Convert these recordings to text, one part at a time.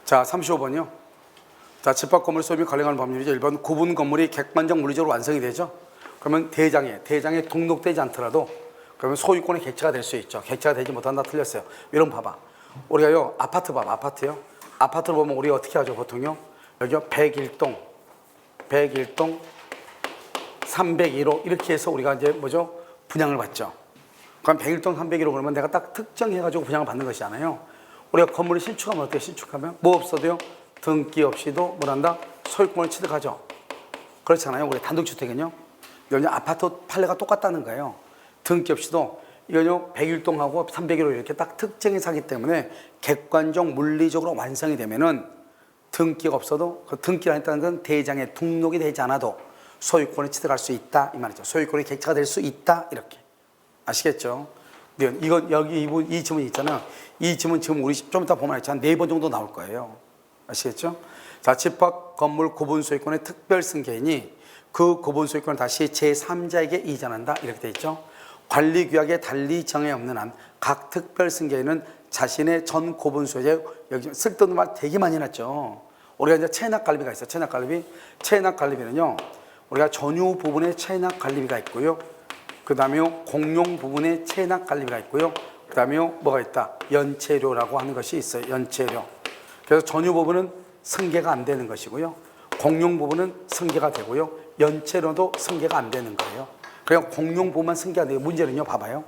자, 35번이요. 자, 집합 건물 소유비 관리하는 법률이죠. 1번 구분 건물이 객관적 물리적으로 완성이 되죠. 그러면 대장에 등록되지 않더라도 그러면 소유권의 객체가 될 수 있죠. 객체가 되지 못한다. 틀렸어요. 이런 봐봐. 우리가요, 아파트 봐봐. 아파트요. 아파트를 보면 우리가 어떻게 하죠, 보통요? 여기요, 101동 301호 이렇게 해서 우리가 이제 뭐죠? 분양을 받죠. 그럼 101동 301호 그러면 내가 딱 특정해가지고 분양을 받는 것이 아니에요. 우리가 건물을 신축하면 어떻게 신축하면? 뭐 없어도요? 등기 없이도 뭐란다? 소유권을 취득하죠. 그렇잖아요. 우리 단독주택은요. 이거는 아파트 판례가 똑같다는 거예요. 등기 없이도 이거요 101동하고 301호 이렇게 딱 특정해서 하기 때문에 객관적 물리적으로 완성이 되면은 등기가 없어도 그 등기를 했다는 건 대장에 등록이 되지 않아도 소유권을 취득할 수 있다 이 말이죠. 소유권의 객체가 될 수 있다 이렇게 아시겠죠? 이건 여기 이 지문 있잖아요. 이 지문 지금 우리 좀 이따 보면 한 4번 정도 나올 거예요. 아시겠죠? 자, 집합 건물 구분 소유권의 특별 승계인이 그 구분 소유권을 다시 제3자에게 이전한다 이렇게 돼 있죠. 관리 규약에 달리 정해 없는 한 각 특별 승계인은 자신의 전 구분 소유에 여기 쓸데없는 말 되게 많이 났죠. 우리가 이제 체납관리비가 있어요. 체납관리비는요. 우리가 전유 부분에 체납관리비가 있고요. 그 다음에 공용 부분에 체납관리비가 있고요. 그 다음에 뭐가 있다? 연체료라고 하는 것이 있어요. 연체료. 그래서 전유 부분은 승계가 안 되는 것이고요. 공용 부분은 승계가 되고요. 연체료도 승계가 안 되는 거예요. 그냥 공용 부분만 승계가 돼요. 문제는요, 봐봐요.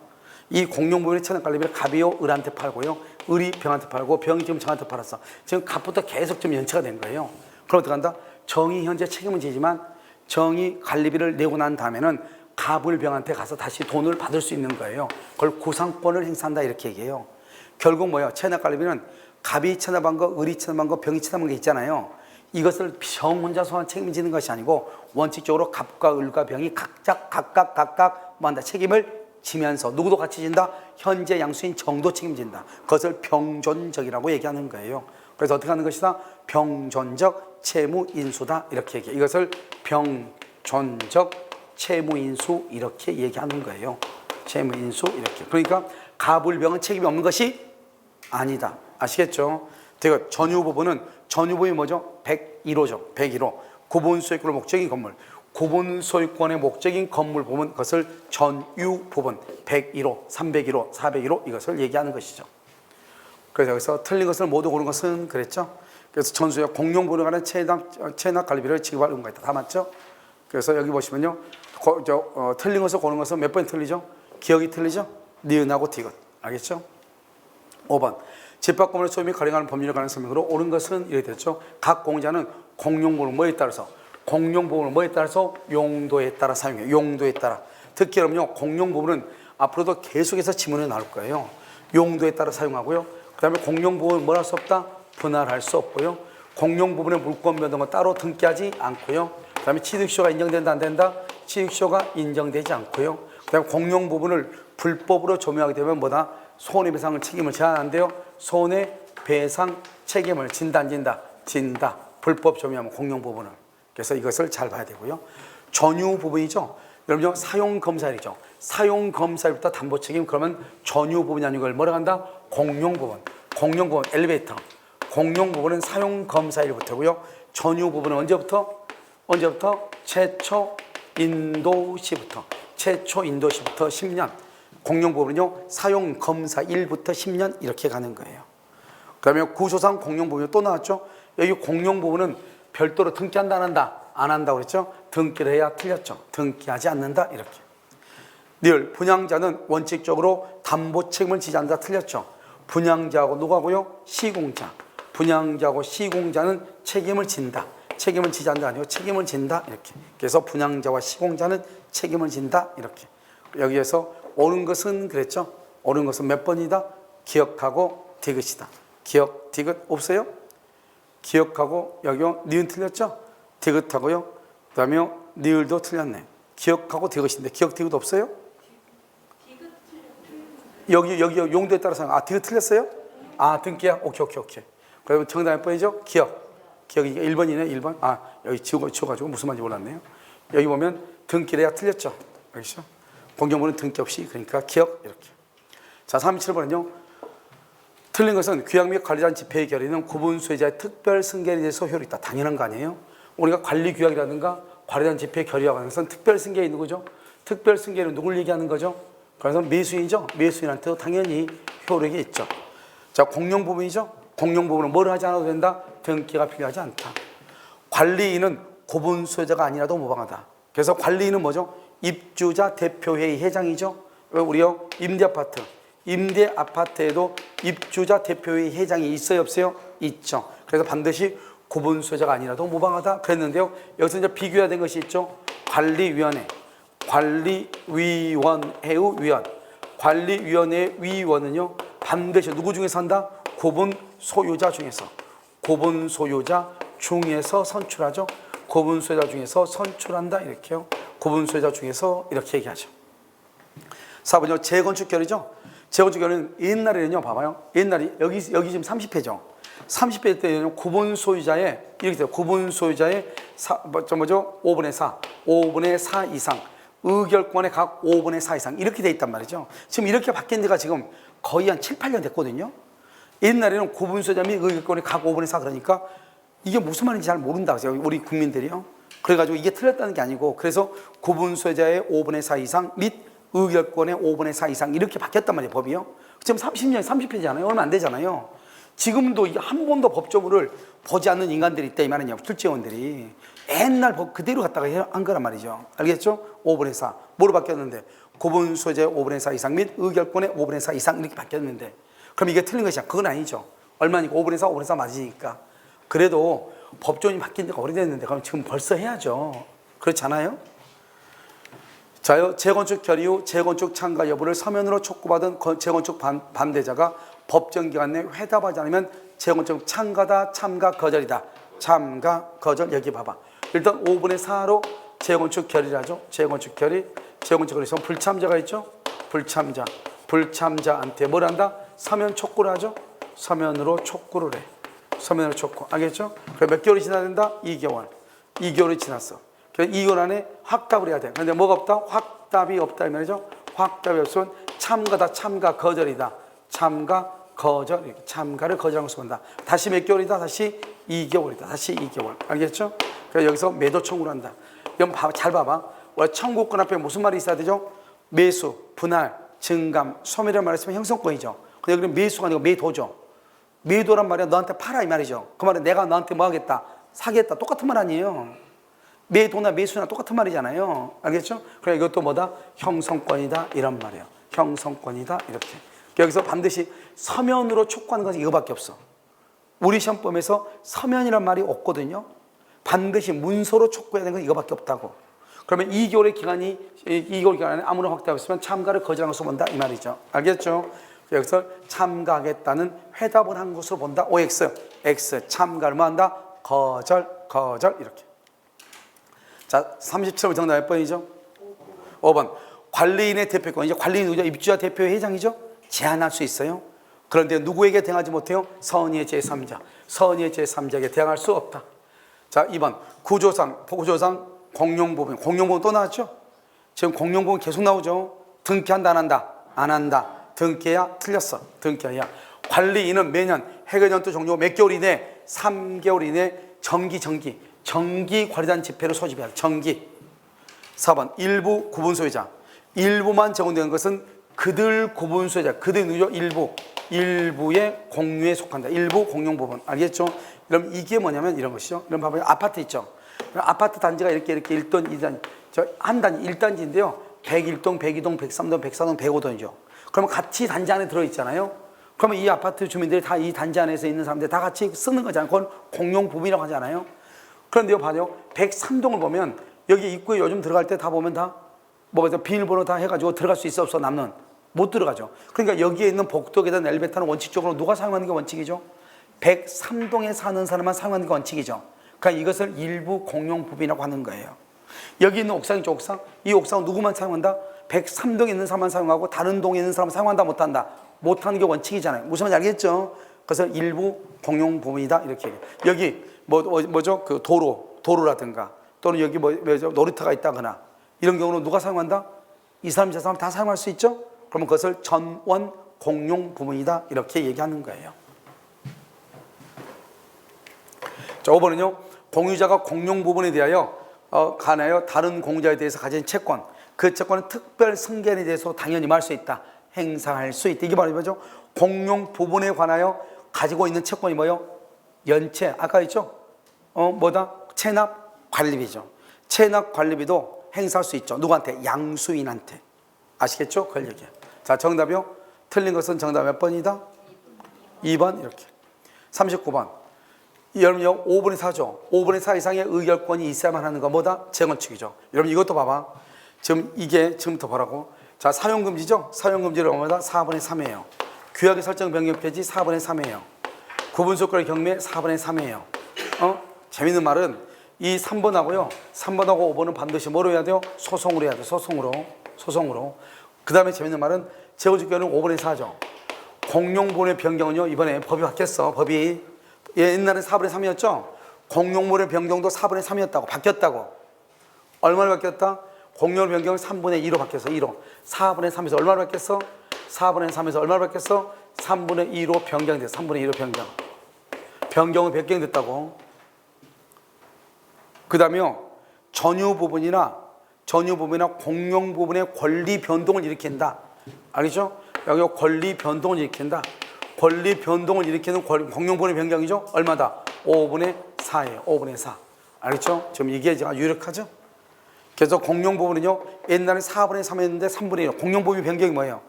이 공용 부분의 체납관리비를 갑이요, 을한테 팔고요. 을이 병한테 팔고 병이 지금 정한테 팔았어. 지금 갑부터 계속 좀 연체가 된 거예요. 그럼 어떻게 한다? 정이 현재 책임은 지지만 정이 관리비를 내고 난 다음에는 갑을 병한테 가서 다시 돈을 받을 수 있는 거예요. 그걸 구상권을 행사한다 이렇게 얘기해요. 결국 뭐예요? 체납관리비는 갑이 체납한 거, 을이 체납한 거, 병이 체납한 게 있잖아요. 이것을 병 혼자서 책임지는 것이 아니고 원칙적으로 갑과 을과 병이 각각 뭐한다? 책임을 지면서 누구도 같이 진다? 현재 양수인 정도 책임진다. 그것을 병존적이라고 얘기하는 거예요. 그래서 어떻게 하는 것이다? 병존적 채무인수다 이렇게 얘기해요. 이것을 병존적 채무인수 이렇게 얘기하는 거예요. 채무인수 이렇게. 그러니까 갑을병은 책임이 없는 것이 아니다. 아시겠죠? 제가 전유 부분이 뭐죠? 101호죠. 101호. 구분 소유권의 목적인 건물. 구분 소유권의 목적인 건물 부분 그것을 전유 부분 101호, 301호, 401호 이것을 얘기하는 것이죠. 그래서 여기서 틀린 것을 모두 고른 것은 그랬죠. 그래서 전수역 공용 부분에 관한 체납 관리비를 지급할 의무가 있다. 다 맞죠? 그래서 여기 보시면요. 틀린 것을 고른 것은 몇 번이 틀리죠? 기억이 틀리죠? 니은하고 디귿. 알겠죠? 5번. 집합 건물의 소유 및 관리하는 법률에 관한 설명으로 옳은 것은 이렇게 됐죠. 각 공자는 공용 부분을 뭐에 따라서? 공용 부분을 뭐에 따라서? 용도에 따라 사용해요. 용도에 따라. 특히 여러분요. 공용 부분은 앞으로도 계속해서 지문에 나올 거예요. 용도에 따라 사용하고요. 그 다음에 공용 부분은 뭘 할 수 없다? 분할할 수 없고요. 공용 부분의 물권 변동은 따로 등기하지 않고요. 그 다음에 취득시효가 인정된다 안 된다? 취득시효가 인정되지 않고요. 그 다음에 공용 부분을 불법으로 점유하게 되면 뭐다? 손해배상 책임을 제한한대요. 손해배상 책임을 진다 안 진다? 진다. 불법 점유하면 공용 부분을. 그래서 이것을 잘 봐야 되고요. 전유 부분이죠. 여러분요 사용검사일이죠. 사용검사일부터 담보책임 그러면 전유 부분이 아니고 이걸 뭐라고 한다? 공용 부분. 공용 부분 엘리베이터. 공용 부분은 사용검사일부터고요. 전유 부분은 언제부터? 최초 인도시부터. 최초 인도시부터 10년. 공용 부분은요 사용검사일부터 10년 이렇게 가는 거예요. 그 다음에 구조상 공용 부분이 또 나왔죠. 여기 공용 부분은 별도로 등기한다 안 한다? 안 한다고 그랬죠. 등기를 해야 틀렸죠. 등기하지 않는다 이렇게. 늘 분양자는 원칙적으로 담보 책임을 지지 않는다 틀렸죠. 분양자하고 누구하고요? 시공자. 분양자하고 시공자는 책임을 진다. 책임을 지지 않는다 아니고 책임을 진다 이렇게. 그래서 분양자와 시공자는 책임을 진다 이렇게. 여기에서 옳은 것은 그랬죠. 옳은 것은 몇 번이다? 기억하고 디귿이다. 기억, 디귿 없어요? 기억하고 여기요 니은 틀렸죠? 디귿하고요. 그 다음에 니을도 틀렸네. 기억하고 디귿인데 기억 디귿 없어요? 여기 용도에 따라서 디귿 틀렸어요? 등기야? 오케이. 그러면 정답 몇 번이죠? 기억이 1번이네 1번. 여기 지워가지고 무슨 말인지 몰랐네요. 여기 보면 등기를 해야 틀렸죠? 알겠죠? 공정부는 등기 없이 그러니까 기억 이렇게. 자 37번은요. 틀린 것은 규약 및 관리단 집회의 결의는 구분 소유자의 특별 승계에 대해서 효력이 있다. 당연한 거 아니에요? 우리가 관리 규약이라든가 관리단 집회의 결의라고 하는 것은 특별 승계에 있는 거죠. 특별 승계는 누굴 얘기하는 거죠? 그래서 매수인이죠. 매수인한테도 당연히 효력이 있죠. 자, 공용 부분이죠. 공용 부분은 뭘 하지 않아도 된다? 등기가 필요하지 않다. 관리인은 구분 소유자가 아니라도 무방하다. 그래서 관리인은 뭐죠? 입주자 대표회의 회장이죠. 우리요 임대아파트. 임대 아파트에도 입주자 대표회의 회장이 있어요, 없어요? 있죠. 그래서 반드시 구분 소유자가 아니라도 무방하다 그랬는데요. 여기서 이제 비교해야 된 것이 있죠. 관리위원회, 관리위원회의 위원. 관리위원회의 위원은요 반드시 누구 중에서 한다? 구분 소유자 중에서. 구분 소유자 중에서 선출하죠. 구분 소유자 중에서 선출한다 이렇게요. 구분 소유자 중에서 이렇게 얘기하죠. 4번요 재건축 결의죠. 재건축 결의는 옛날에는요 봐봐요. 옛날에 여기 지금 30회죠. 30회 때는 구분 소유자의 이렇게 돼요. 구분 소유자의 5분의 4, 5분의 4 이상 의결권의 각 5분의 4 이상 이렇게 돼 있단 말이죠. 지금 이렇게 바뀐 데가 지금 거의 한 7, 8년 됐거든요. 옛날에는 구분 소유자 및 의결권의 각 5분의 4 그러니까 이게 무슨 말인지 잘 모른다고 해요. 우리 국민들이요. 그래가지고 이게 틀렸다는 게 아니고 그래서 구분 소유자의 5분의 4 이상 및 의결권의 5분의 4 이상 이렇게 바뀌었단 말이에요. 법이요. 지금 30년, 30회잖아요. 얼마 안 되잖아요. 지금도 한 번도 법조문을 보지 않는 인간들이 있다 이 말이냐. 출제원들이 옛날 법 그대로 갖다가 한 거란 말이죠. 알겠죠? 5분의 4 뭐로 바뀌었는데 구분 소유자의 5분의 4 이상 및 의결권의 5분의 4 이상 이렇게 바뀌었는데 그럼 이게 틀린 것이야? 그건 아니죠. 얼마니까 5분의 4, 5분의 4 맞으니까. 그래도 법조문이 바뀐 지가 오래됐는데 그럼 지금 벌써 해야죠. 그렇지 않아요? 자요, 재건축 결의 후 재건축 참가 여부를 서면으로 촉구받은 재건축 반대자가 법정 기간 내에 회답하지 않으면 재건축 참가다, 참가 거절이다. 참가 거절 여기 봐봐. 일단 5분의 4로 재건축 결의라죠. 재건축 결의. 재건축 결의에서 불참자가 있죠. 불참자. 불참자한테 뭘 한다? 서면 촉구를 하죠. 서면으로 촉구를 해. 서면으로 촉구. 알겠죠? 그럼 몇 개월이 지나야 된다? 2개월. 2개월이 지났어. 그래서 2개월 안에 확답을 해야 돼. 그런데 뭐가 없다? 확답이 없다 이 말이죠. 확답이 없으면 참가다, 참가 거절이다. 참가 거절. 이렇게 참가를 거절한 것을 본다. 다시 몇 개월이다? 다시 2개월이다. 다시 2개월. 알겠죠? 그래서 여기서 매도 청구를 한다. 이건 잘 봐봐. 원래 청구권 앞에 무슨 말이 있어야 되죠? 매수, 분할, 증감, 소멸이라는 말을 쓰면 형성권이죠. 근데 여기는 매수가 아니고 매도죠. 매도란 말이야. 너한테 팔아 이 말이죠. 그 말은 내가 너한테 뭐 하겠다? 사겠다. 똑같은 말 아니에요. 매도나 매수나 똑같은 말이잖아요. 알겠죠? 그래 이것도 뭐다? 형성권이다 이런 말이에요. 형성권이다 이렇게. 여기서 반드시 서면으로 촉구하는 것은 이거밖에 없어. 우리 시험범에서 서면이란 말이 없거든요. 반드시 문서로 촉구해야 되는 건 이거밖에 없다고. 그러면 2개월의 기간이 2개월 기간에 아무런 확대 없으면 참가를 거절한 것으로 본다 이 말이죠. 알겠죠? 여기서 참가하겠다는 회답을 한 것으로 본다. OX, X 참가를 뭐 한다? 거절, 거절 이렇게. 자, 37번 정답 몇 번이죠? 5번. 관리인의 대표권. 이제 관리인 누구죠? 입주자 대표의 회장이죠? 제한할 수 있어요. 그런데 누구에게 대항하지 못해요? 선의의 제3자. 선의의 제3자에게 대항할 수 없다. 자, 2번. 구조상 공용부분. 공용부분 또 나왔죠? 지금 공용부분 계속 나오죠? 등기한다, 안 한다? 안 한다. 등기해야 틀렸어. 등기해야. 관리인은 매년 해결연도 종료 몇 개월 이내? 3개월 이내 정기 관리단 집회를 소집해야 돼. 정기. 4번. 일부 구분 소유자. 일부만 제공되는 것은 그들 구분 소유자. 그들 누구죠? 일부의 공유에 속한다. 일부 공용 부분. 알겠죠? 그럼 이게 뭐냐면 이런 것이죠. 그럼 봐봐요. 아파트 있죠? 아파트 단지가 이렇게 1동, 2단, 한 단지 1단지인데요. 101동, 102동, 103동, 104동, 105동이죠. 그러면 같이 단지 안에 들어있잖아요. 그러면 이 아파트 주민들이 다 이 단지 안에서 있는 사람들 다 같이 쓰는 거잖아요. 그건 공용 부분이라고 하잖아요. 그런데요, 봐요. 103동을 보면 여기 입구에 요즘 들어갈 때 다 보면 다 뭐가 비밀번호 다 해가지고 들어갈 수 있어 없어 남는 못 들어가죠. 그러니까 여기에 있는 복도 계단 엘리베이터는 원칙적으로 누가 사용하는 게 원칙이죠? 103동에 사는 사람만 사용하는 게 원칙이죠. 그러니까 이것을 일부 공용 부분이라고 하는 거예요. 여기 있는 옥상이죠, 옥상. 이 옥상은 누구만 사용한다? 103동에 있는 사람만 사용하고 다른 동에 있는 사람은 사용한다, 못한다? 못하는 게 원칙이잖아요. 무슨 말인지 알겠죠? 그래서 일부 공용 부분이다 이렇게. 여기 뭐죠? 그 도로라든가 또는 여기 뭐죠? 놀이터가 있다거나 이런 경우는 누가 사용한다? 이 사람 저 사람 다 사용할 수 있죠? 그러면 그것을 전원 공용 부분이다. 이렇게 얘기하는 거예요. 자, 5번은요. 공유자가 공용 부분에 대하여 관하여 다른 공유자에 대해서 가진 채권, 그 채권은 특별 승계에 대해서 당연히 말할 수 있다. 행사할 수 있다. 이게 바로 뭐죠? 공용 부분에 관하여 가지고 있는 채권이 뭐예요? 연체. 아까 있죠? 뭐다? 체납 관리비죠. 체납 관리비도 행사할 수 있죠. 누구한테? 양수인한테. 아시겠죠? 그걸 얘기해요. 자, 정답이요. 틀린 것은 정답 몇 번이다? 2번 이렇게. 39번. 여러분요, 5분의 4죠. 5분의 4 이상의 의결권이 있어야만 하는 거 뭐다? 재건축이죠. 여러분 이것도 봐봐. 지금 이게 지금부터 보라고. 자, 사용금지죠. 사용금지를 뭐다? 4분의 3이에요. 규약의 설정 변경 폐지 4분의 3이에요. 구분소유권의 경매 4분의 3이에요. 재밌는 말은 이 3번하고요. 3번하고 5번은 반드시 뭐로 해야 돼요? 소송으로 해야 돼요. 소송으로. 그 다음에 재밌는 말은 재건축규약은 5분의 4죠. 공용부분의 변경은요. 이번에 법이 바뀌었어. 법이. 옛날에 4분의 3이었죠. 공용부분의 변경도 4분의 3이었다고. 바뀌었다고. 얼마나 바뀌었다? 공용 변경은 3분의 2로 바뀌었어. 2로. 4분의 3에서 얼마나 바뀌었어? 4분의 3에서 얼마나 바뀌었어? 3분의 2로 변경됐어. 3분의 2로 변경. 변경은 변경됐다고. 그 다음에요. 전유 부분이나 공용 부분의 권리 변동을 일으킨다. 알겠죠? 여기 권리 변동을 일으킨다. 권리 변동을 일으키는 공용 부분의 변경이죠? 얼마다? 5분의 4예요. 5분의 4. 알겠죠? 지금 이게 제가 유력하죠? 그래서 공용 부분은요, 옛날에 4분의 3이었는데 3분의 1. 공용 부분의 변경이 뭐예요?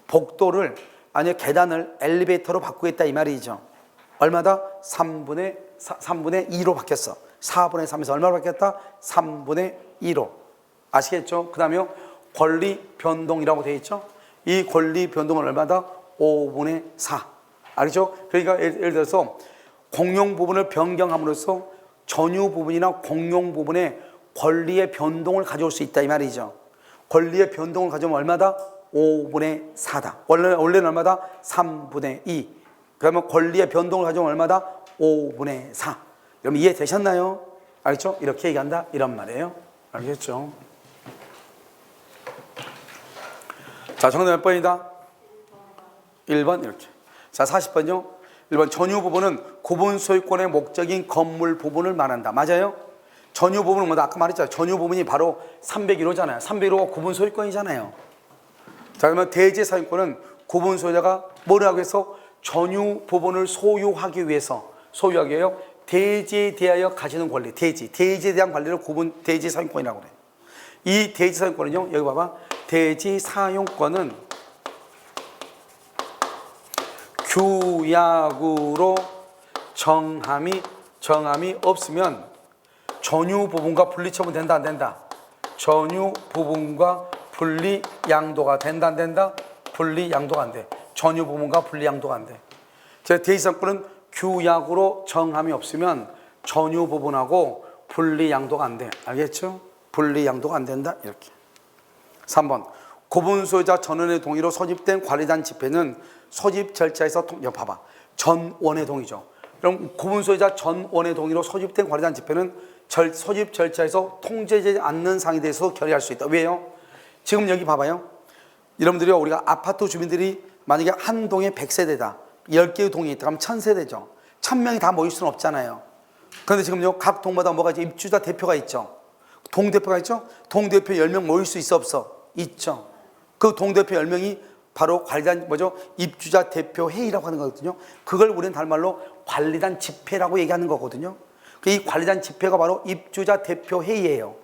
복도를, 아니 계단을 엘리베이터로 바꾸겠다 이 말이죠. 얼마다? 3분의 2로 바뀌었어. 4분의 3에서 얼마로 바뀌었다? 3분의 2로. 아시겠죠? 그 다음에 권리 변동이라고 되어 있죠? 이 권리 변동은 얼마다? 5분의 4. 알겠죠? 그러니까 예를 들어서 공용 부분을 변경함으로써 전유 부분이나 공용 부분의 권리의 변동을 가져올 수 있다 이 말이죠. 권리의 변동을 가져오면 얼마다? 5분의 4다. 원래는 얼마다? 3분의 2. 그러면 권리의 변동을 가져오면 얼마다? 5분의 4. 여러분 이해되셨나요? 알겠죠? 이렇게 얘기한다 이런 말이에요. 알겠죠? 자, 정답 몇 번이다? 1번 이렇게. 자, 40번요. 1번 전유 부분은 구분 소유권의 목적인 건물 부분을 말한다. 맞아요? 전유 부분은 뭐다? 아까 말했잖아요. 전유 부분이 바로 301호잖아요. 301호가 구분 소유권이잖아요. 자, 그러면 대지 사용권은 구분 소유자가 뭐라고 해서 전유 부분을 소유하기 위해서 소유하기 위하여 대지에 대하여 가지는 권리, 대지에 대한 관리를 대지 사용권이라고 그래요. 이 대지 사용권은요, 여기 봐봐. 대지 사용권은 규약으로 정함이 없으면 전유 부분과 분리 처분된다 안 된다? 전유 부분과 분리 양도가 된다 안 된다? 분리 양도가 안 돼. 전유 부분과 분리 양도가 안 돼. 제 대지 사용권은 규약으로 정함이 없으면 전유 부분하고 분리 양도가 안 돼. 알겠죠? 분리 양도가 안 된다. 이렇게. 3번. 구분 소유자 전원의 동의로 소집된 관리단 집회는 소집 절차에서 봐봐. 전원의 동의죠. 그럼 구분 소유자 전원의 동의로 소집된 관리단 집회는 소집 절차에서 통제되지 않는 사항에 대해서 결의할 수 있다. 왜요? 지금 여기 봐봐요. 여러분들이 우리가 아파트 주민들이 만약에 한 동에 100세대다. 10개의 동이 있다. 그럼 1000세대죠. 1000명이 다 모일 수는 없잖아요. 그런데 지금요, 각 동마다 뭐가 있죠? 입주자 대표가 있죠. 동대표가 있죠? 동대표 10명 모일 수 있어 없어? 있죠. 그 동대표 10명이 바로 관리단 입주자 대표 회의라고 하는 거거든요. 그걸 우리는 달말로 관리단 집회라고 얘기하는 거거든요. 이 관리단 집회가 바로 입주자 대표 회의예요.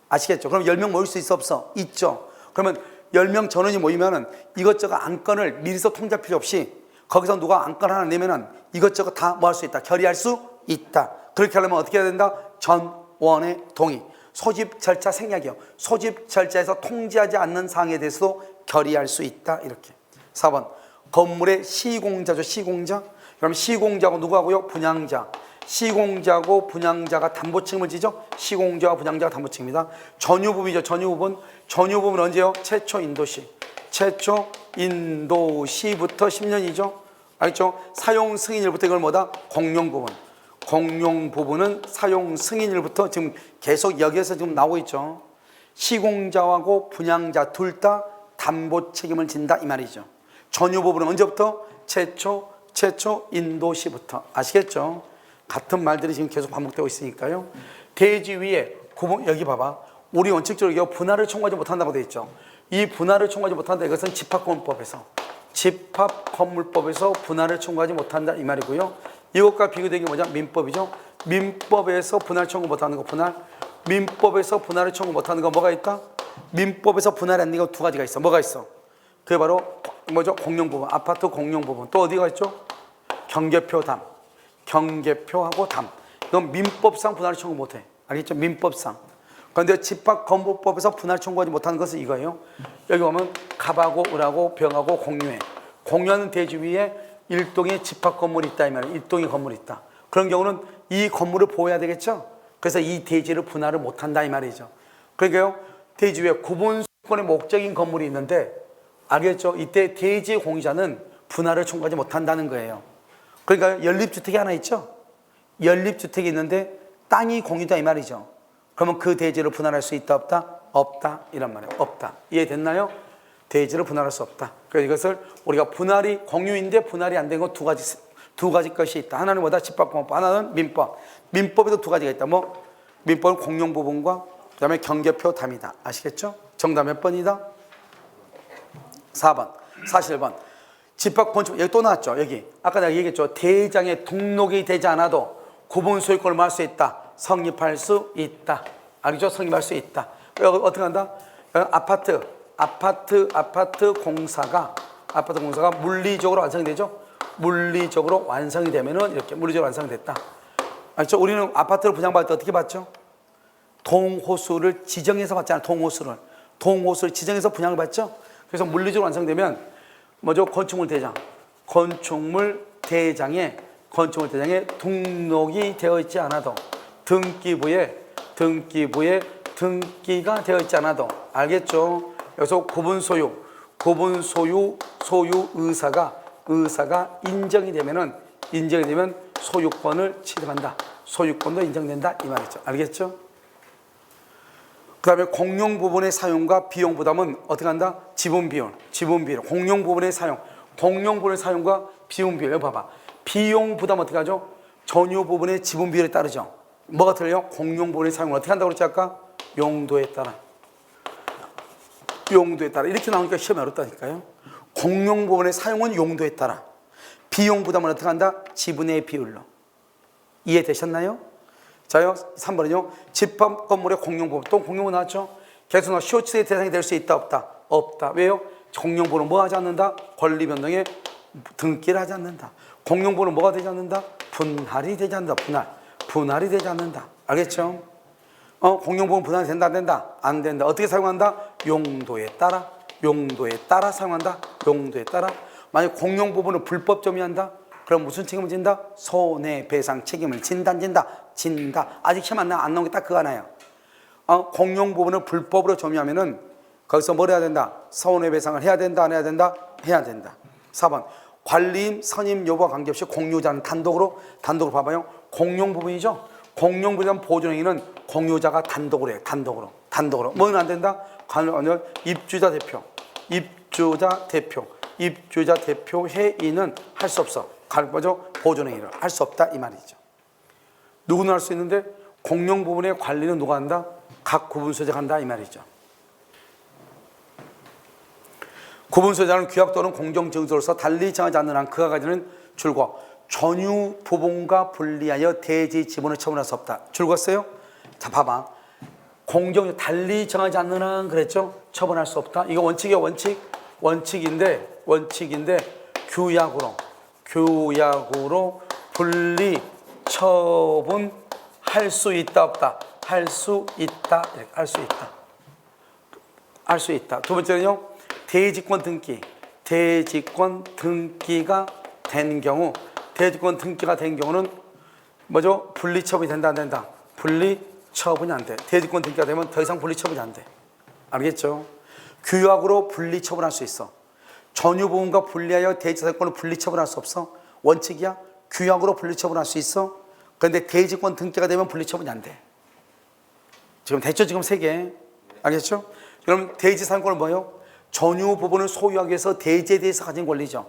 아시겠죠? 그럼 10명 모일 수 있어 없어? 있죠. 그러면 10명 전원이 모이면은 이것저것 안건을 미리서 통제할 필요 없이 거기서 누가 안건 하나 내면은 이것저것 다 뭐 할 수 있다? 결의할 수 있다. 그렇게 하려면 어떻게 해야 된다? 전원의 동의. 소집 절차 생략이요. 소집 절차에서 통제하지 않는 사항에 대해서도 결의할 수 있다. 이렇게. 4번. 건물의 시공자죠. 시공자. 그럼 시공자하고 누구하고요? 분양자. 시공자하고 분양자가 담보 책임을 지죠. 시공자와 분양자가 담보 책임입니다. 전유부분이죠. 전유부분. 전유부분은 언제요? 최초 인도시. 최초 인도시부터 10년이죠. 알겠죠? 사용 승인일부터 이걸 뭐다? 공용부분. 공용부분은 사용 승인일부터 지금 계속 여기에서 지금 나오고 있죠. 시공자하고 분양자 둘 다 담보 책임을 진다 이 말이죠. 전유부분은 언제부터? 최초 인도시부터. 아시겠죠? 같은 말들이 지금 계속 반복되고 있으니까요. 대지 위에 구분, 여기 봐봐. 우리 원칙적으로 이거 분할을 총괄하지 못한다고 되어 있죠. 이 분할을 총괄하지 못한다. 이것은 집합건물법에서 분할을 총괄하지 못한다 이 말이고요. 이것과 비교되는 게 뭐냐? 민법이죠. 민법에서 분할 청구 못하는 거 분할. 민법에서 분할을 청구 못하는 거 뭐가 있다? 민법에서 분할이 안 되는 거 두 가지가 있어. 뭐가 있어? 그게 바로 뭐죠? 공용부분, 아파트 공용부분. 또 어디가 있죠? 경계표, 담. 경계표하고 담. 이건 민법상 분할을 청구 못해. 알겠죠? 민법상. 그런데 집합건물법에서 분할 청구하지 못하는 것은 이거예요. 여기 보면 갑하고 을하고 병하고 공유해. 공유하는 대지 위에 일동의 집합건물이 있다 이 말이에요. 일동의 건물이 있다. 그런 경우는 이 건물을 보호해야 되겠죠. 그래서 이 대지를 분할을 못한다 이 말이죠. 그러니까요. 대지 위에 구분수권의 목적인 건물이 있는데 알겠죠? 이때 대지 공유자는 분할을 청구하지 못한다는 거예요. 그러니까 연립주택이 하나 있죠. 연립주택이 있는데 땅이 공유다 이 말이죠. 그러면 그 대지를 분할할 수 있다 없다? 없다 이란 말이에요. 없다. 이해됐나요? 대지를 분할할 수 없다. 그래서 이것을 우리가 분할이 공유인데 분할이 안 된 거 두 가지 것이 있다. 하나는 뭐다? 집합공법, 하나는 민법. 민법에도 두 가지가 있다. 뭐 민법은 공용부분과 그다음에 경계표 담이다. 아시겠죠? 정답 몇 번이다? 4번, 41번. 집합건축 여기 또 나왔죠. 여기 아까 내가 얘기했죠. 대장에 등록이 되지 않아도 구분 소유권을 말할 수 있다. 성립할 수 있다. 알겠죠? 성립할 수 있다. 어떻게 한다? 아파트 공사가 물리적으로 완성이 되죠. 물리적으로 완성이 되면은 이렇게 물리적으로 완성이 됐다. 알죠? 우리는 아파트를 분양받을 때 어떻게 받죠? 동호수를 지정해서 받잖아요. 동호수를 지정해서 분양을 받죠. 그래서 물리적으로 완성되면 뭐죠? 건축물 대장에 등록이 되어 있지 않아도 등기부에 등기가 되어 있지 않아도 알겠죠? 여기서 구분 소유 의사가 인정이 되면 소유권을 취득한다. 소유권도 인정된다 이 말이죠. 알겠죠? 그 다음에 공용 부분의 사용과 비용 부담은 어떻게 한다? 지분 비율. 공용 부분의 사용과 비용 비율. 여기 봐봐. 비용 부담 어떻게 하죠? 전유 부분의 지분 비율에 따르죠. 뭐가 틀려요? 공용 부분의 사용을 어떻게 한다고 그랬지 아까? 용도에 따라 이렇게 나오니까 시험이 어렵다니까요. 공용 부분의 사용은 용도에 따라, 비용 부담은 어떻게 한다? 지분의 비율로. 이해되셨나요? 자요, 3번은요. 집합 건물의 공용 부분. 또 공용 부분 나왔죠? 계속 쇼츠의 대상이 될 수 있다 없다? 없다. 왜요? 공용 부분은 뭐 하지 않는다? 권리 변동에 등기를 하지 않는다. 공용 부분은 뭐가 되지 않는다? 분할이 되지 않는다. 분할이 되지 않는다. 알겠죠? 공용 부분 분할이 된다 안 된다? 안 된다. 어떻게 사용한다? 용도에 따라 사용한다. 용도에 따라. 만약 공용 부분을 불법 점유한다? 그럼 무슨 책임을 진다? 손해배상 책임을 진다. 아직 시험 안 나온 게 딱 그거 하나예요. 공용 부분을 불법으로 점유하면은 거기서 뭘 해야 된다? 손해배상을 해야 된다, 안 해야 된다? 해야 된다. 4번. 관리인 선임 여부와 관계없이 공유자는 단독으로 봐봐요. 공용 부분이죠. 공용 부분에 대한 보존행위는 공유자가 단독으로 해요. 단독으로. 뭐는 안 된다? 입주자 대표 회의는 할 수 없어. 뭐죠? 보존행위를 할 수 없다 이 말이죠. 누구는 할 수 있는데 공용 부분의 관리는 누가 한다? 각 구분소유자가 한다 이 말이죠. 구분소유자는 규약 또는 공정증서로서 달리 정하지 않는 한 그가 가지는 줄과 전유 부분과 분리하여 대지 지분을 처분할 수 없다. 줄었어요? 자 봐봐. 공정 달리 정하지 않는 한 그랬죠? 처분할 수 없다. 이거 원칙이야 원칙인데 규약으로 분리 처분할 수 있다 없다. 할 수 있다. 두 번째는요. 대지권 등기가 된 경우, 는 뭐죠? 분리처분이 된다 안 된다? 분리처분이 안 돼. 대지권 등기가 되면 더 이상 분리처분이 안 돼. 알겠죠? 규약으로 분리처분할 수 있어. 전유 부분과 분리하여 대지사건을 분리처분할 수 없어. 원칙이야. 규약으로 분리처분할 수 있어. 그런데 대지권 등기가 되면 분리처분이 안 돼. 지금 됐죠? 지금 3개. 알겠죠? 그럼 대지사건은 뭐예요? 전유 부분을 소유하기 위해서 대지에 대해서 가진 권리죠.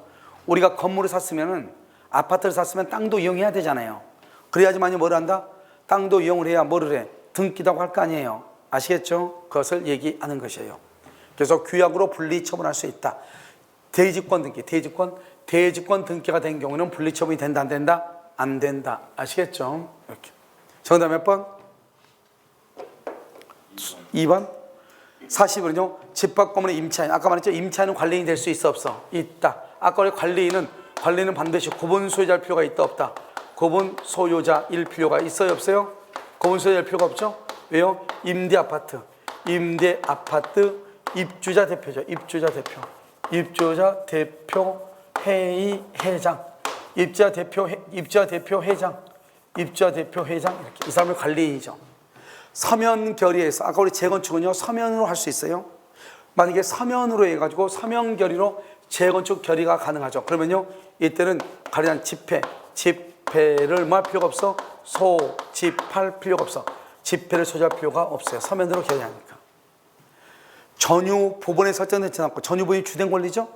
우리가 건물을 샀으면은 아파트를 샀으면 땅도 이용해야 되잖아요. 그래야지만이 뭘 한다? 땅도 이용을 해야 뭐를 해? 등기다고 할 거 아니에요. 아시겠죠? 그것을 얘기하는 것이에요. 그래서 규약으로 분리 처분할 수 있다. 대지권 등기, 대지권 등기가 된 경우는 분리 처분이 된다, 안 된다? 안 된다. 아시겠죠? 이렇게. 정답 몇 번? 2번. 40번은요. 집합 건물의 임차인. 아까 말했죠? 임차인은 관리인이 될 수 있어, 없어? 있다. 아까 우리 관리인은 반드시 구분 소유자일 필요가 있다, 없다? 구분 소유자일 필요가 있어요, 없어요? 구분 소유자일 필요가 없죠? 왜요? 임대 아파트 입주자 대표죠. 입주자 대표 회의 회장, 입주자 대표 회장 이렇게 이 사람을 관리인이죠. 서면 결의에서 아까 우리 재건축은요 서면으로 할 수 있어요. 만약에 서면으로 해가지고 서면 결의로 재건축 결의가 가능하죠. 그러면요 이때는 가리한 집회를 뭐 할 필요가 없어? 소집할 필요가 없어. 집회를 소집할 필요가 없어요. 서면으로 결의하니까. 전유 부분에 설정된 저당권, 전유 부분이 주된 권리죠.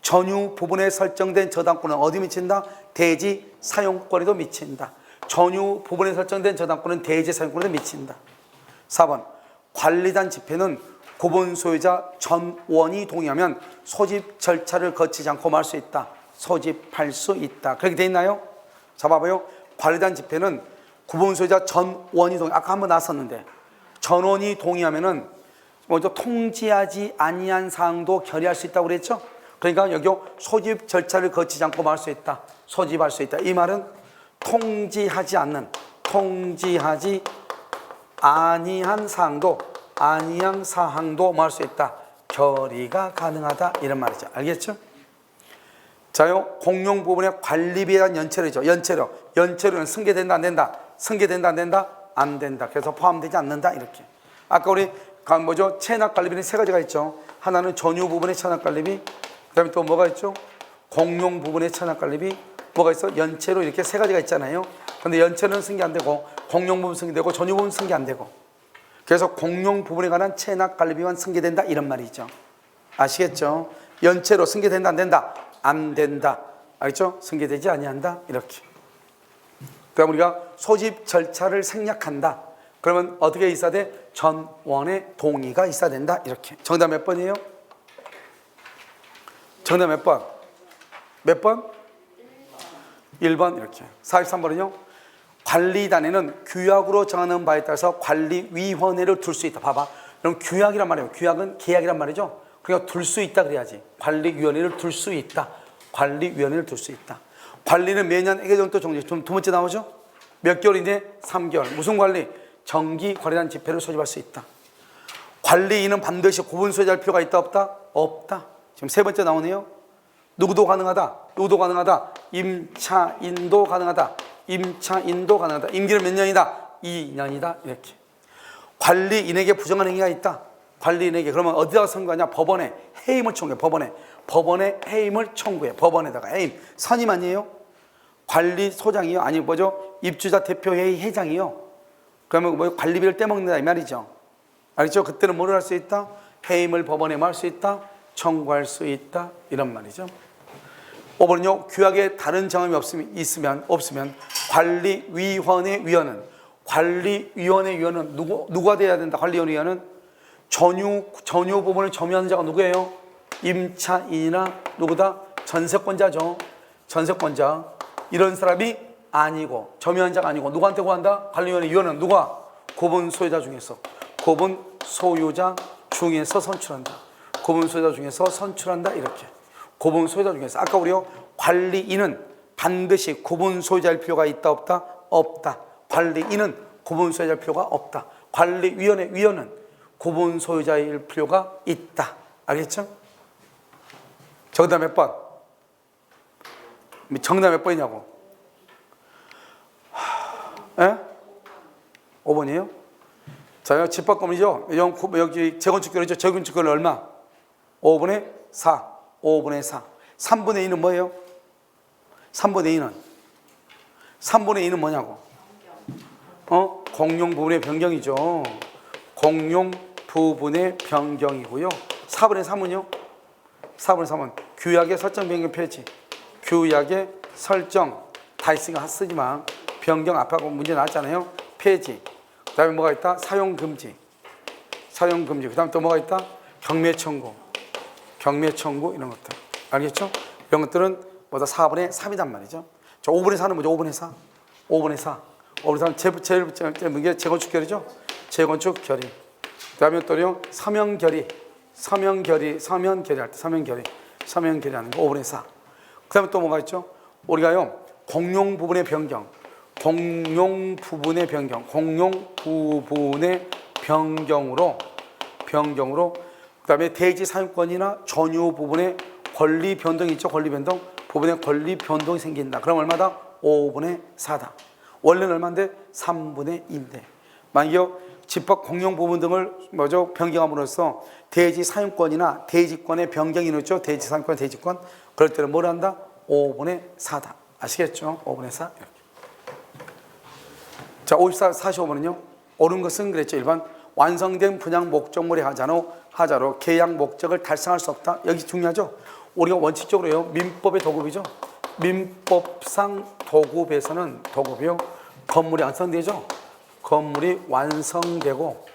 전유 부분에 설정된 저당권은 어디 미친다? 대지 사용권에도 미친다. 전유 부분에 설정된 저당권은 대지 사용권에도 미친다. 4번 관리단 집회는 구분 소유자 전원이 동의하면 소집 절차를 거치지 않고 말 수 있다. 소집할 수 있다. 그렇게 돼 있나요? 자 봐봐요. 관리단 집회는 구분 소유자 전원이 동의. 아까 한번 나왔었는데 전원이 동의하면은 먼저 통지하지 아니한 사항도 결의할 수 있다고 그랬죠? 그러니까 여기 소집 절차를 거치지 않고 말 수 있다. 소집할 수 있다. 이 말은 통지하지 아니한 사항도 말 수 있다. 결의가 가능하다. 이런 말이죠. 알겠죠? 자요, 공용 부분의 관리비에 대한 연체료죠. 연체료는 승계된다, 안 된다? 승계된다, 안 된다? 안 된다. 그래서 포함되지 않는다. 이렇게. 아까 우리 체납관리비는 세 가지가 있죠. 하나는 전유 부분의 체납관리비, 그 다음에 또 뭐가 있죠? 공용 부분의 체납관리비, 뭐가 있어? 연체료 이렇게 세 가지가 있잖아요. 근데 연체료는 승계 안 되고, 공용 부분 승계되고, 전유 부분 승계 안 되고. 그래서 공용 부분에 관한 체납관리비만 승계된다. 이런 말이죠. 아시겠죠? 연체료 승계된다, 안 된다? 안 된다. 알겠죠? 승계되지 아니한다. 이렇게. 그럼 우리가 소집 절차를 생략한다. 그러면 어떻게 있어야 돼? 전원의 동의가 있어야 된다. 이렇게. 정답 몇 번이에요? 정답 몇 번? 몇 번? 1번 이렇게. 43번은요. 관리단에는 규약으로 정하는 바에 따라서 관리위원회를 둘 수 있다. 봐봐. 그럼 규약이란 말이에요. 규약은 계약이란 말이죠. 그러니까 둘 수 있다 그래야지. 관리위원회를 둘 수 있다. 관리위원회를 둘 수 있다. 관리는 매년 애계정도 정지. 두 번째 나오죠? 몇 개월인데? 3개월. 무슨 관리? 정기 관리단 집회를 소집할 수 있다. 관리인은 반드시 구분 소유자일 필요가 있다, 없다? 없다. 지금 세 번째 나오네요. 누구도 가능하다. 임차인도 가능하다. 임기는 몇 년이다? 2년이다. 이렇게. 관리인에게 부정한 행위가 있다. 관리인에게. 그러면 어디다가 선고하냐? 법원에 해임을 청구해. 법원에 해임을 청구해. 법원에다가 해임. 선임 아니에요? 관리소장이요? 아니 입주자 대표회의 회장이요? 그러면 관리비를 떼먹는다 이 말이죠. 알겠죠? 그때는 뭐를 할 수 있다? 해임을 법원에 할 수 있다. 청구할 수 있다. 이런 말이죠. 5번은요. 규약에 다른 정함이 없으면 관리위원회는 누가 돼야 된다. 관리위원회는 전유 부분을 점유하는 자가 누구예요? 임차인이나 누구다? 전세권자죠. 전세권자. 이런 사람이 아니고 점유한 자가 아니고 누구한테 구한다? 관리위원회는 누가? 구분 소유자 중에서 선출한다. 구분 소유자 중에서 선출한다. 이렇게. 구분 소유자 중에서 아까 우리요 관리인은 반드시 구분 소유자일 필요가 있다, 없다? 없다. 관리인은 구분 소유자일 필요가 없다. 위원은 구분 소유자일 필요가 있다. 알겠죠? 정답 몇 번? 정답 몇 번이냐고? 5번이에요? 자, 집합건물이죠? 여기 재건축결이죠? 재건축결 얼마? 5분의 4. 5분의 4. 3분의 2는 뭐예요? 3분의 2는 뭐냐고? 공용 부분의 변경이죠. 공용 부분의 변경이고요. 4분의 3은요? 4분의 3은 규약의 설정 변경 폐지. 규약의 설정 다 있으니까 쓰지만 변경 앞하고 문제 나왔잖아요. 폐지. 그 다음에 뭐가 있다? 사용 금지. 사용 금지. 그 다음에 또 뭐가 있다? 경매 청구. 경매 청구 이런 것들. 알겠죠? 이런 것들은 뭐다? 4분의 3이단 말이죠. 자, 5분의 4는 뭐죠? 5분의 4. 5분의 4. 5분의 4는 제일 게 재건축 결의죠? 재건축 결의. 그 다음에 또요, 서명 결의. 서명 결의 할 때 서명 결의. 서명 결의하는 거 5분의 4. 그 다음에 또 뭐가 있죠? 우리가요, 공용 부분의 변경. 공용 부분의 변경. 공용 부분의 변경으로 그 다음에 대지 사용권이나 전유 부분의 권리 변동이 있죠. 권리 변동. 부분의 권리 변동이 생긴다. 그럼 얼마다? 5분의 4다. 원래는 얼마인데? 3분의 2인데. 만약에 집합 공용 부분 등을 뭐죠? 변경함으로써 대지 사용권이나 대지권의 변경이 있죠. 대지 사용권, 대지권. 그럴 때는 뭘 한다? 5분의 4다. 아시겠죠? 5분의 4. 이렇게. 자, 54, 45번은요. 옳은 것은 그랬죠. 1번. 완성된 분양 목적물의 하자로 계약 목적을 달성할 수 없다. 여기 중요하죠. 우리가 원칙적으로요. 민법의 도급이죠. 민법상 도급에서는 도급이요. 건물이 완성되죠. 건물이 완성되고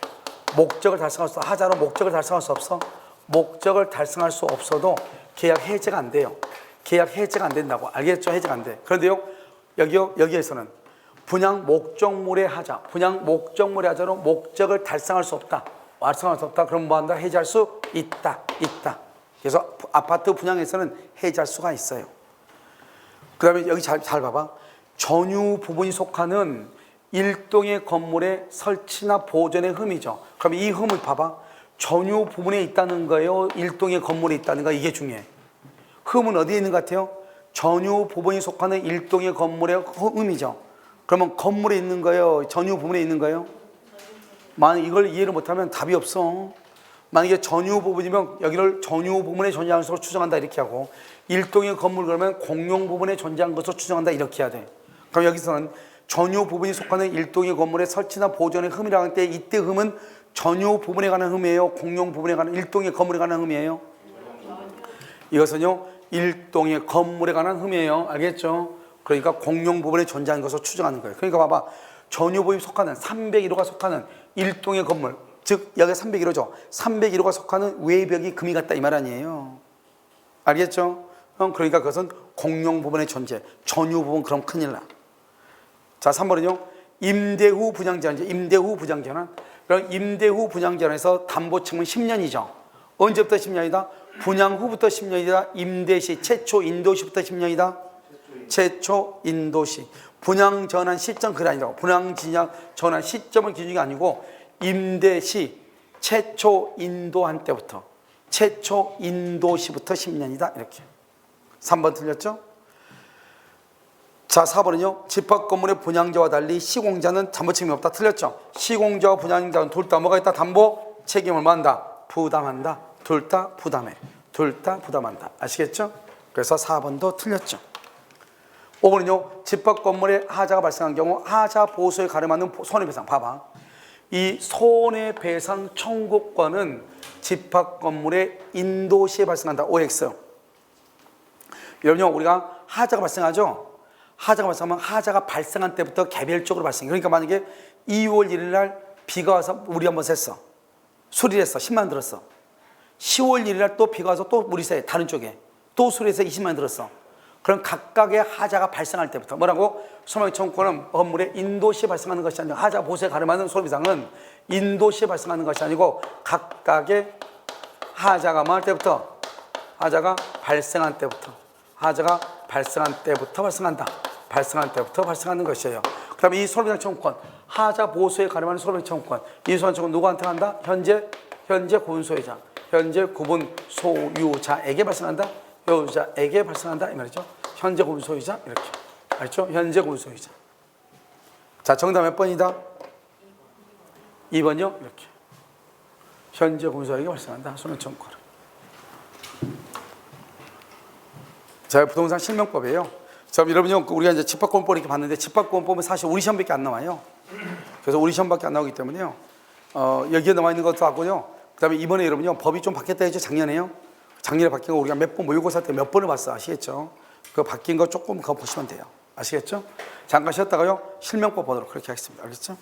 목적을 달성할 수 없어. 하자로 목적을 달성할 수 없어. 목적을 달성할 수 없어도 계약 해제가 안 돼요. 계약 해제가 안 된다고. 알겠죠? 해제가 안 돼. 그런데요. 여기에서는 분양 목적물의 하자. 분양 목적물의 하자로 목적을 달성할 수 없다. 달성할 수 없다. 그럼 뭐 한다? 해제할 수 있다. 그래서 아파트 분양에서는 해제할 수가 있어요. 그 다음에 여기 잘 봐봐. 전유 부분이 속하는 일동의 건물의 설치나 보존의 흠이죠. 그럼 이 흠을 봐봐. 전유 부분에 있다는 거예요? 일동의 건물에 있다는 거 이게 중요해. 흠은 어디에 있는 것 같아요? 전유 부분이 속하는 일동의 건물의 흠이죠. 그러면 건물에 있는 거예요? 전유 부분에 있는 거예요? 만약 이걸 이해를 못하면 답이 없어. 만약에 전유 부분이면 여기를 전유 부분에 존재하는 것으로 추정한다 이렇게 하고 일동의 건물 그러면 공용 부분에 존재하는 것으로 추정한다 이렇게 해야 돼. 그럼 여기서는 전유 부분이 속하는 일동의 건물의 설치나 보존의 흠이라고 할 때 이때 흠은 전유 부분에 관한 흠이에요? 공용 부분에 관한 일동의 건물에 관한 흠이에요? 이것은요 일동의 건물에 관한 흠이에요. 알겠죠? 그러니까 공용 부분에 존재하는 것으로 추정하는 거예요. 그러니까 봐봐. 전유 부분이 속하는 301호가 속하는 일동의 건물 즉 여기 301호죠. 301호가 속하는 외벽이 금이 같다 이 말 아니에요. 알겠죠? 그러니까 그것은 공용 부분의 존재. 전유 부분 그럼 큰일 나. 자, 3번은요. 임대 후 분양제한. 임대 후 분양제한. 그럼 임대 후 분양제한에서 담보층은 10년이죠. 언제부터 10년이다? 분양 후부터 10년이다. 임대 시 최초 인도 시부터 10년이다. 최초 인도 시. 분양 전환 시점 그게 아니라고. 분양 전환 시점은 기준이 아니고 임대 시 최초 인도한 때부터 최초 인도 시부터 10년이다. 이렇게. 3번 틀렸죠? 자, 4번은요. 집합 건물의 분양자와 달리 시공자는 담보 책임이 없다. 틀렸죠? 시공자와 분양자는 둘 다 뭐가 있다? 담보 책임을 뭐한다? 부담한다. 둘 다 부담해. 둘 다 부담한다. 아시겠죠? 그래서 4번도 틀렸죠. 5번은요. 집합 건물에 하자가 발생한 경우 하자 보수에 가름하는 손해배상. 봐봐. 이 손해배상 청구권은 집합 건물의 인도시에 발생한다. OX. 여러분요. 우리가 하자가 발생하죠? 하자가 발생하면 하자가 발생한 때부터 개별적으로 발생해. 그러니까 만약에 2월 1일 날 비가 와서 물이 한번 샜어. 수리를 했어. 10만 들었어. 10월 1일 날 또 비가 와서 또 물이 새. 다른 쪽에. 또 수리해서 20만 들었어. 그럼 각각의 하자가 발생할 때부터 뭐라고? 손해배상 청구권은 건물의 인도시에 발생하는 것이 아니고 하자 보수에 가름하는 손해배상은 인도시에 발생하는 것이 아니고 각각의 하자가 뭐 할 때부터? 하자가 발생한 때부터. 하자가 발생한 때부터 발생한다. 발생한 때부터 발생하는 것이에요. 그 다음에 이 손해배상 청구권, 하자 보수에 가름하는 손해배상 청구권, 이 손해배상 청구권 누구한테 한다? 현재 구분 소유자, 현재 구분 소유자에게 발생한다. 소유자에게 발생한다 이 말이죠. 현재 구분 소유자 이렇게. 알죠? 현재 구분 소유자. 자, 정답 몇 번이다? 2번이요? 이렇게. 현재 구분 소유자에게 발생한다. 손해배상 청구권. 자, 부동산 실명법이에요. 자, 여러분요, 우리가 이제 집합권법 이렇게 봤는데 집합권법은 사실 우리 시험밖에 안 나와요. 그래서 우리 시험밖에 안 나오기 때문에요. 여기에 나와 있는 것도 하고요. 그다음에 이번에 여러분요, 법이 좀 바뀌었다 했죠, 작년에요. 작년에 바뀐 거 우리가 몇 번 모의고사 때 몇 번을 봤어. 아시겠죠? 그 바뀐 거 조금 그거 보시면 돼요. 아시겠죠? 잠깐 쉬었다가요. 실명법 보도록 그렇게 하겠습니다. 알겠죠?